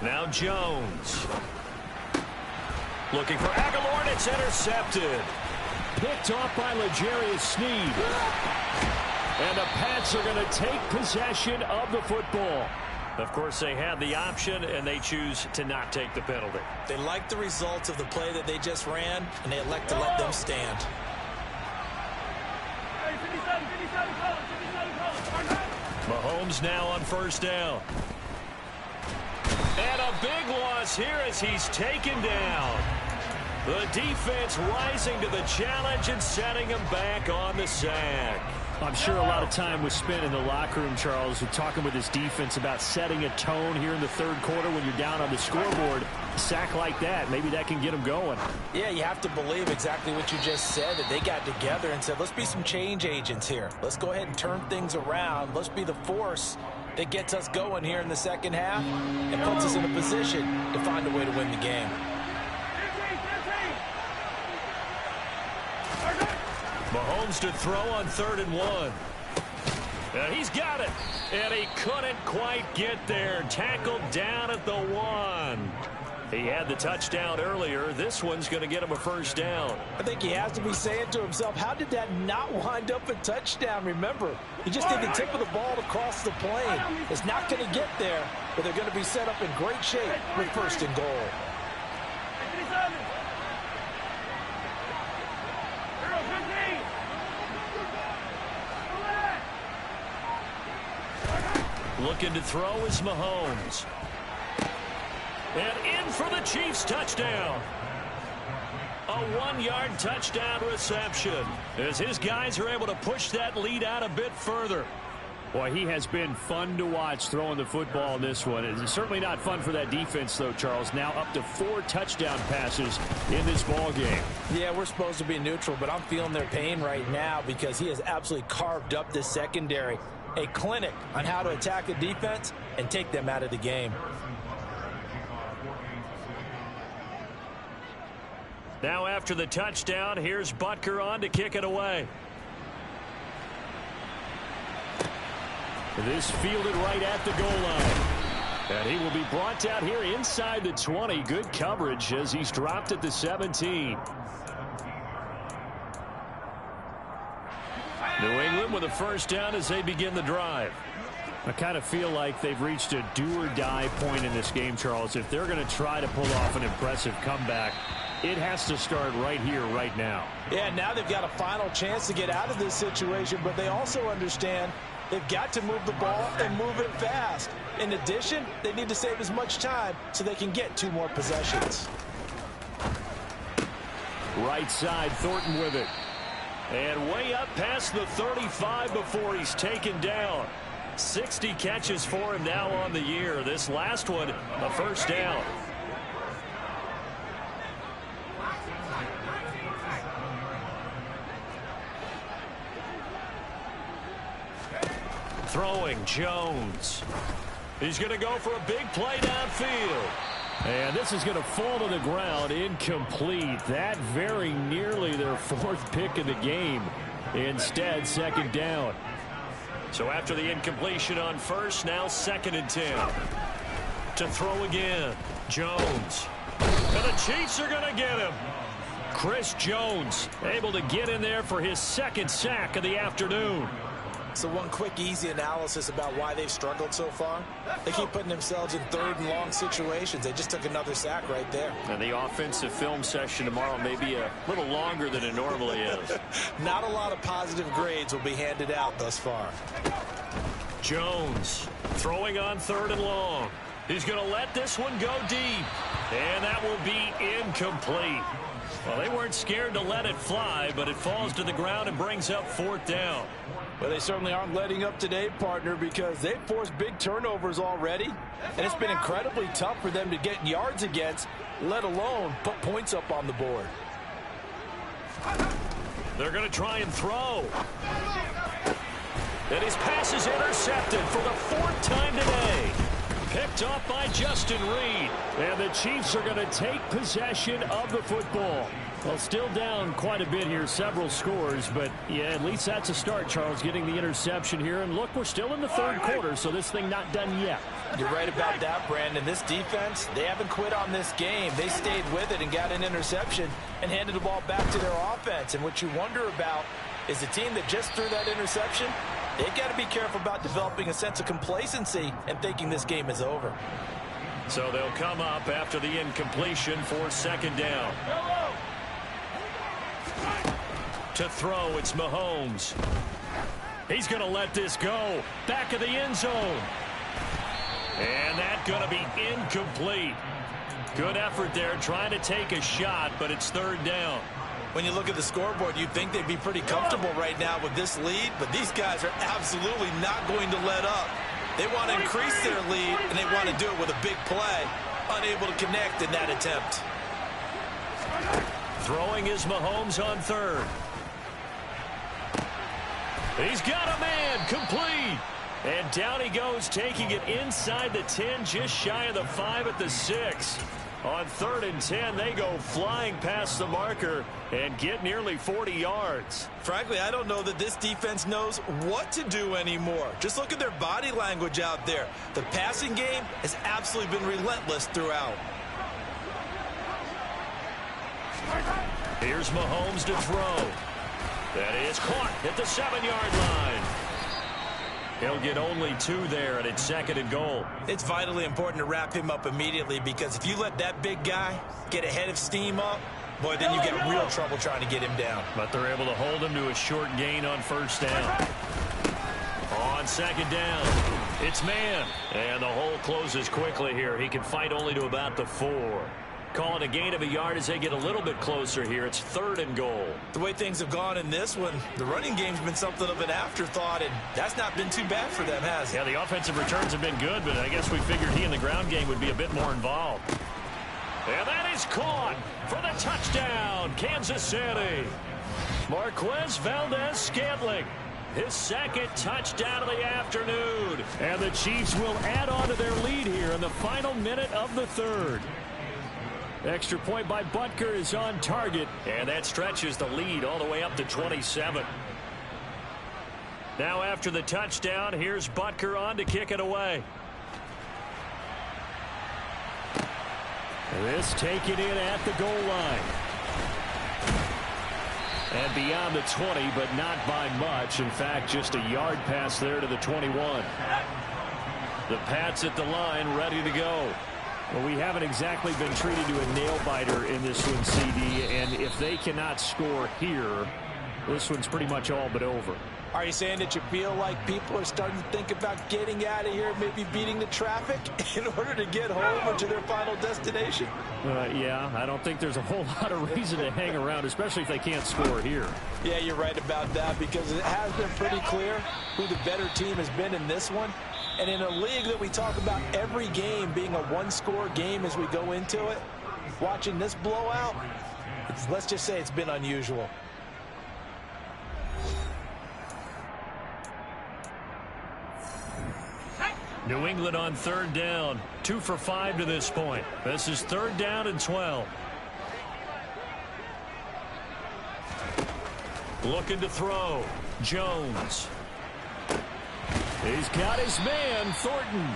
Now Jones. Looking for Aguilar, and it's intercepted. Picked off by L'Jarius Sneed. And the Pats are going to take possession of the football. Of course, they have the option, and they choose to not take the penalty. They like the results of the play that they just ran, and they elect to let them stand. Mahomes now on first down. And a big loss here as he's taken down. The defense rising to the challenge and setting him back on the sack. I'm sure a lot of time was spent in the locker room, Charles, talking with his defense about setting a tone here in the third quarter when you're down on the scoreboard. A sack like that, maybe that can get them going. Yeah, you have to believe exactly what you just said, that they got together and said, let's be some change agents here. Let's go ahead and turn things around. Let's be the force that gets us going here in the second half and puts us in a position to find a way to win the game. Mahomes to throw on 3rd and 1. And he's got it. And he couldn't quite get there. Tackled down at the 1. He had the touchdown earlier. This one's going to get him a first down. I think he has to be saying to himself, how did that not wind up a touchdown? Remember, he just did the tip of the ball across the plane. It's not going to get there, but they're going to be set up in great shape with 1st and goal. Looking to throw is Mahomes. And in for the Chiefs touchdown. A 1-yard touchdown reception as his guys are able to push that lead out a bit further. Boy, he has been fun to watch throwing the football in this one. It's certainly not fun for that defense, though, Charles. Now up to 4 touchdown passes in this ball game. Yeah, we're supposed to be neutral, but I'm feeling their pain right now because he has absolutely carved up this secondary. A clinic on how to attack a defense and take them out of the game. Now after the touchdown, here's Butker on to kick it away. This fielded right at the goal line. And he will be brought down here inside the 20. Good coverage as he's dropped at the 17. New England with a first down as they begin the drive. I kind of feel like they've reached a do-or-die point in this game, Charles. If they're going to try to pull off an impressive comeback, it has to start right here, right now. Yeah, now they've got a final chance to get out of this situation, but they also understand they've got to move the ball and move it fast. In addition, they need to save as much time so they can get 2 more possessions. Right side, Thornton with it. And way up past the 35 before he's taken down. 60 catches for him now on the year. This last one, a first down. Throwing, Jones. He's going to go for a big play downfield. And this is going to fall to the ground, incomplete. That very nearly their 4th pick of the game. Instead, 2nd down. So after the incompletion on first, now 2nd and 10. To throw again, Jones. And the Chiefs are going to get him. Chris Jones able to get in there for his 2nd sack of the afternoon. So one quick, easy analysis about why they've struggled so far. They keep putting themselves in 3rd and long situations. They just took another sack right there. And the offensive film session tomorrow may be a little longer than it normally is. Not a lot of positive grades will be handed out thus far. Jones throwing on 3rd and long. He's going to let this one go deep. And that will be incomplete. Well, they weren't scared to let it fly, but it falls to the ground and brings up 4th down. Well, they certainly aren't letting up today, partner, because they've forced big turnovers already. And it's been incredibly tough for them to get yards against, let alone put points up on the board. They're going to try and throw. And his pass is intercepted for the 4th time today. Picked off by Justin Reed. And the Chiefs are going to take possession of the football. Well, still down quite a bit here, several scores, but yeah, at least that's a start, Charles, getting the interception here. And look, we're still in the third quarter, so this thing not done yet. You're right about that, Brandon. This defense, they haven't quit on this game. They stayed with it and got an interception and handed the ball back to their offense. And what you wonder about is the team that just threw that interception, they've got to be careful about developing a sense of complacency and thinking this game is over. So they'll come up after the incompletion for second down. To throw, it's Mahomes. He's going to let this go. Back of the end zone. And that's going to be incomplete. Good effort there trying to take a shot, but it's third down. When you look at the scoreboard, you'd think they'd be pretty comfortable right now with this lead, but these guys are absolutely not going to let up. They want to increase their lead, and they want to do it with a big play. Unable to connect in that attempt. Throwing is Mahomes on third. He's got a man, complete. And down he goes, taking it inside the 10, just shy of the 5 at the 6. On 3rd and 10, they go flying past the marker and get nearly 40 yards. Frankly, I don't know that this defense knows what to do anymore. Just look at their body language out there. The passing game has absolutely been relentless throughout. Here's Mahomes to throw. That is caught at the 7-yard line. He'll get only 2 there, and it's 2nd and goal. It's vitally important to wrap him up immediately, because if you let that big guy get a head of steam up, boy, then you get real trouble trying to get him down. But they're able to hold him to a short gain on first down. On second down, it's man. And the hole closes quickly here. He can fight only to about the 4. Calling a gain of a yard as they get a little bit closer here. It's 3rd and goal. The way things have gone in this one, the running game's been something of an afterthought, and that's not been too bad for them, has it? Yeah, the offensive returns have been good, but I guess we figured he in the ground game would be a bit more involved. And that is caught for the touchdown, Kansas City. Marquez Valdez-Scantling, his 2nd touchdown of the afternoon. And the Chiefs will add on to their lead here in the final minute of the 3rd. Extra point by Butker is on target. And that stretches the lead all the way up to 27. Now after the touchdown, here's Butker on to kick it away. This taken in at the goal line. And beyond the 20, but not by much. In fact, just a yard pass there to the 21. The Pats at the line, ready to go. Well, we haven't exactly been treated to a nail-biter in this one, CD, and if they cannot score here, this one's pretty much all but over. Are you saying that you feel like people are starting to think about getting out of here, maybe beating the traffic in order to get home or to their final destination? Yeah, I don't think there's a whole lot of reason to hang around, especially if they can't score here. Yeah, you're right about that, because it has been pretty clear who the better team has been in this one. And in a league that we talk about every game being a one-score game as we go into it, watching this blowout, let's just say it's been unusual. New England on 3rd down. 2 for 5 to this point. This is 3rd down and 12. Looking to throw. Jones. He's got his man, Thornton.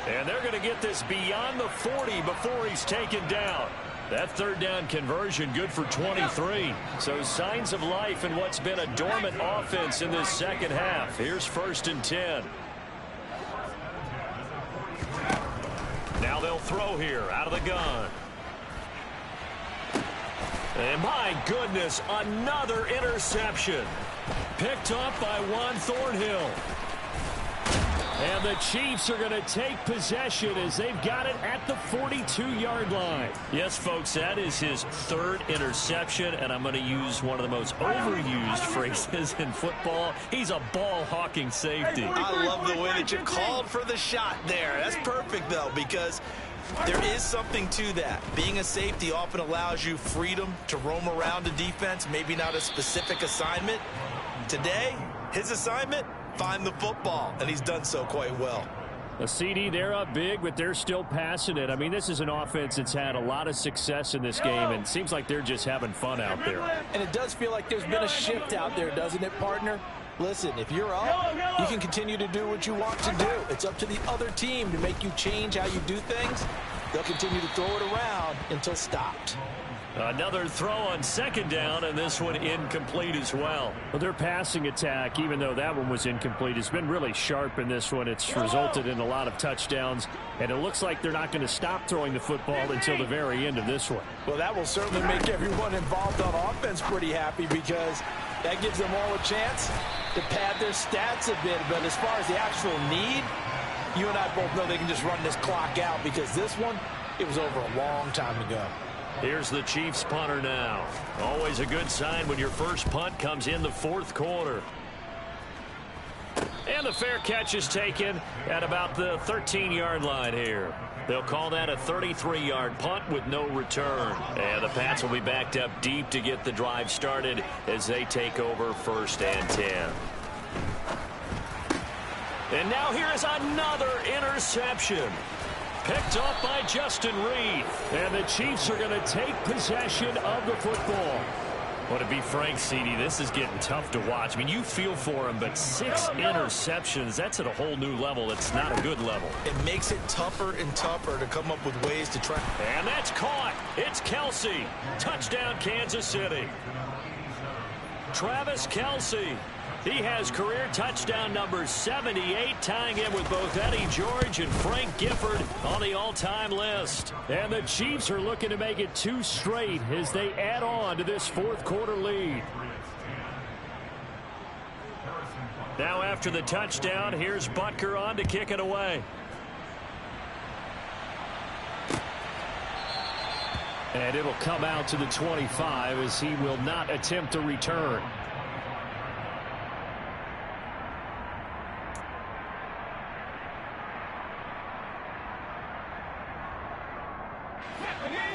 And they're going to get this beyond the 40 before he's taken down. That 3rd down conversion good for 23. So signs of life in what's been a dormant offense in this second half. Here's 1st and 10. Now they'll throw here out of the gun. And my goodness, another interception. Picked up by Juan Thornhill. And the Chiefs are going to take possession as they've got it at the 42-yard line. Yes, folks, that is his 3rd interception, and I'm going to use one of the most overused phrases in football. He's a ball-hawking safety. I love the way that you called for the shot there. That's perfect, though, because there is something to that. Being a safety often allows you freedom to roam around a defense, maybe not a specific assignment. Today, his assignment, find the football, and he's done so quite well. A CD, they're up big, but they're still passing it. I mean, this is an offense that's had a lot of success in this game, and it seems like they're just having fun out there. And it does feel like there's been a shift out there, doesn't it, partner? Listen, if you're up, you can continue to do what you want to do. It's up to the other team to make you change how you do things. They'll continue to throw it around until stopped. Another throw on second down, and this one incomplete as well. Well, their passing attack, even though that one was incomplete, has been really sharp in this one. It's resulted in a lot of touchdowns, and it looks like they're not going to stop throwing the football until the very end of this one. Well, that will certainly make everyone involved on offense pretty happy because that gives them all a chance to pad their stats a bit. But as far as the actual need, you and I both know they can just run this clock out because this one, it was over a long time ago. Here's the Chiefs punter now. Always a good sign when your first punt comes in the fourth quarter. And the fair catch is taken at about the 13-yard line here. They'll call that a 33-yard punt with no return. And the Pats will be backed up deep to get the drive started as they take over 1st and 10. And now here is another interception. Picked off by Justin Reed. And the Chiefs are going to take possession of the football. Well, to be frank, CD, this is getting tough to watch. I mean, you feel for him, but 6 interceptions, that's at a whole new level. It's not a good level. It makes it tougher and tougher to come up with ways to try. And that's caught. It's Kelsey. Touchdown, Kansas City. Travis Kelsey. He has career touchdown number 78, tying him with both Eddie George and Frank Gifford on the all-time list. And the Chiefs are looking to make it 2 straight as they add on to this fourth quarter lead. Now after the touchdown, here's Butker on to kick it away. And it'll come out to the 25 as he will not attempt a return.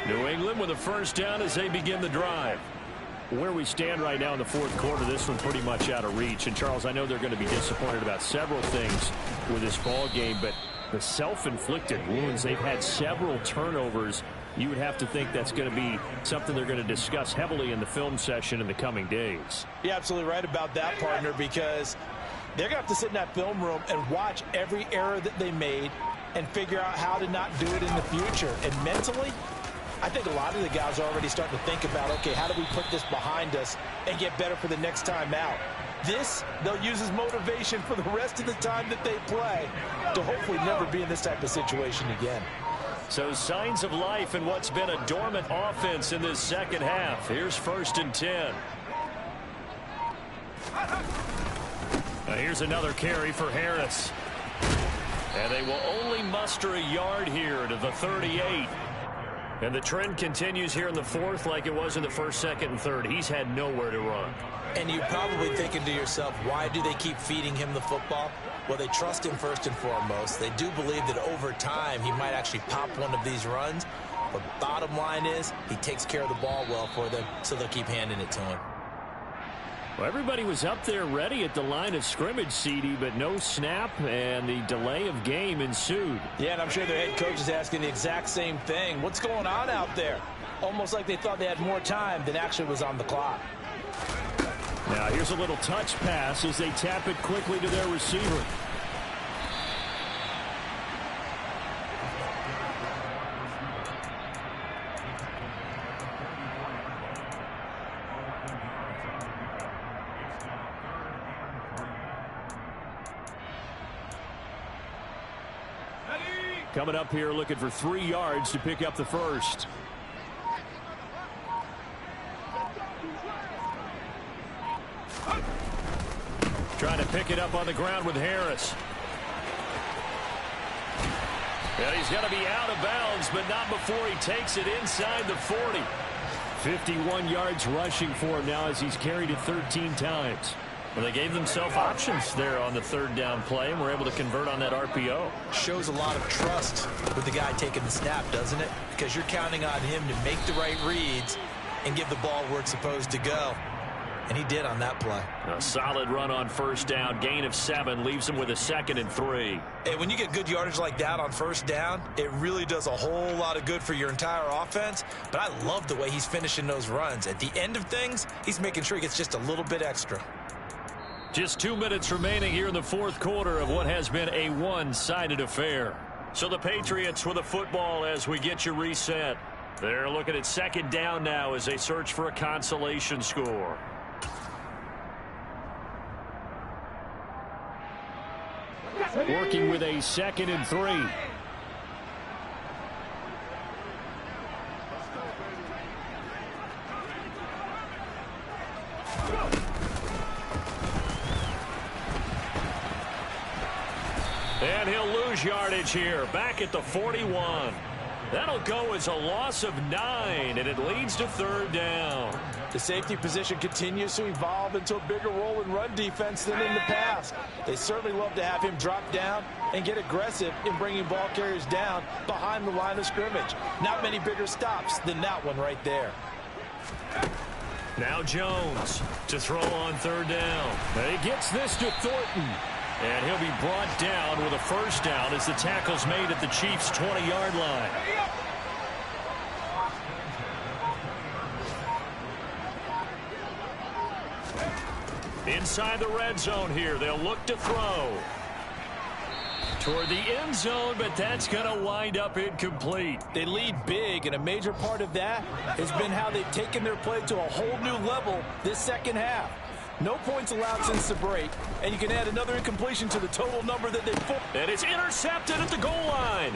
New England with a first down as they begin the drive. Where we stand right now in the fourth quarter, this one pretty much out of reach. And, Charles, I know they're going to be disappointed about several things with this ball game, but the self-inflicted wounds, they've had several turnovers. You would have to think that's going to be something they're going to discuss heavily in the film session in the coming days. You're absolutely right about that, partner, because they're going to have to sit in that film room and watch every error that they made and figure out how to not do it in the future. And mentally, I think a lot of the guys are already starting to think about, okay, how do we put this behind us and get better for the next time out? This, they'll use as motivation for the rest of the time that they play to hopefully never be in this type of situation again. So signs of life in what's been a dormant offense in this second half. Here's 1st and 10. Now here's another carry for Harris. And they will only muster a yard here to the 38. And the trend continues here in the fourth like it was in the first, second, and third. He's had nowhere to run. And you're probably thinking to yourself, why do they keep feeding him the football? Well, they trust him first and foremost. They do believe that over time he might actually pop one of these runs. But bottom line is he takes care of the ball well for them, so they'll keep handing it to him. Well, everybody was up there ready at the line of scrimmage, CD, but no snap, and the delay of game ensued. Yeah, and I'm sure their head coach is asking the exact same thing. What's going on out there? Almost like they thought they had more time than actually was on the clock. Now here's a little touch pass as they tap it quickly to their receiver. Coming up here looking for 3 yards to pick up the first. Trying to pick it up on the ground with Harris. And he's going to be out of bounds, but not before he takes it inside the 40. 51 yards rushing for him now as he's carried it 13 times. Well, they gave themselves options there on the third down play and were able to convert on that RPO. Shows a lot of trust with the guy taking the snap, doesn't it? Because you're counting on him to make the right reads and give the ball where it's supposed to go. and he did on that play. A solid run on first down. Gain of 7 leaves him with a 2nd and 3. Hey, when you get good yardage like that on first down, it really does a whole lot of good for your entire offense. But I love the way he's finishing those runs. At the end of things, he's making sure he gets just a little bit extra. Just 2 minutes remaining here in the fourth quarter of what has been a one-sided affair. So the Patriots with the football as we get you reset. They're looking at 2nd down now as they search for a consolation score. Working with a 2nd and 3. And he'll lose yardage here, back at the 41. That'll go as a loss of 9, and it leads to 3rd down. The safety position continues to evolve into a bigger role in run defense than in the past. They certainly love to have him drop down and get aggressive in bringing ball carriers down behind the line of scrimmage. Not many bigger stops than that one right there. Now Jones to throw on 3rd down. He gets this to Thornton. And he'll be brought down with a 1st down as the tackle's made at the Chiefs' 20-yard line. Inside the red zone here, they'll look to throw. Toward the end zone, but that's going to wind up incomplete. They lead big, and a major part of that has been how they've taken their play to a whole new level this second half. No points allowed since the break, and you can add another incompletion to the total number that they forced. And it's intercepted at the goal line.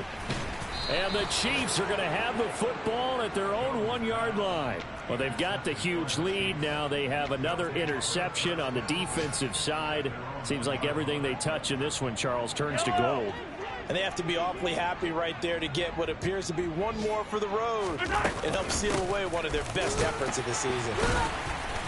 And the Chiefs are going to have the football at their own 1-yard line. Well, they've got the huge lead. Now they have another interception on the defensive side. Seems like everything they touch in this one, Charles, turns to gold. And they have to be awfully happy right there to get what appears to be one more for the road and help seal away one of their best efforts of the season.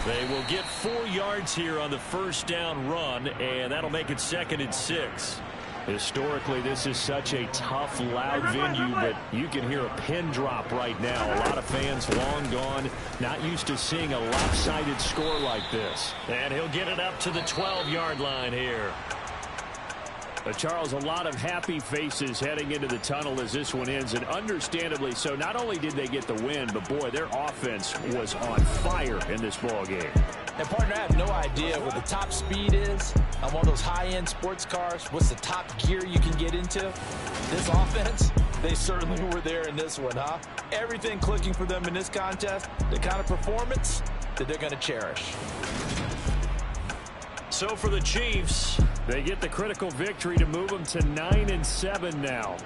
They will get 4 yards here on the 1st down run, and that'll make it 2nd and 6. Historically, this is such a tough, loud venue, but you can hear a pin drop right now. A lot of fans long gone, not used to seeing a lopsided score like this. And he'll get it up to the 12-yard line here. Charles, a lot of happy faces heading into the tunnel as this one ends, and understandably so. Not only did they get the win, but boy, their offense was on fire in this ball game. And partner, I have no idea what the top speed is on one of those high-end sports cars. What's the top gear you can get into? This offense, they certainly were there in this one, huh? Everything clicking for them in this contest, the kind of performance that they're going to cherish. So for the Chiefs, they get the critical victory to move them to 9-7 now.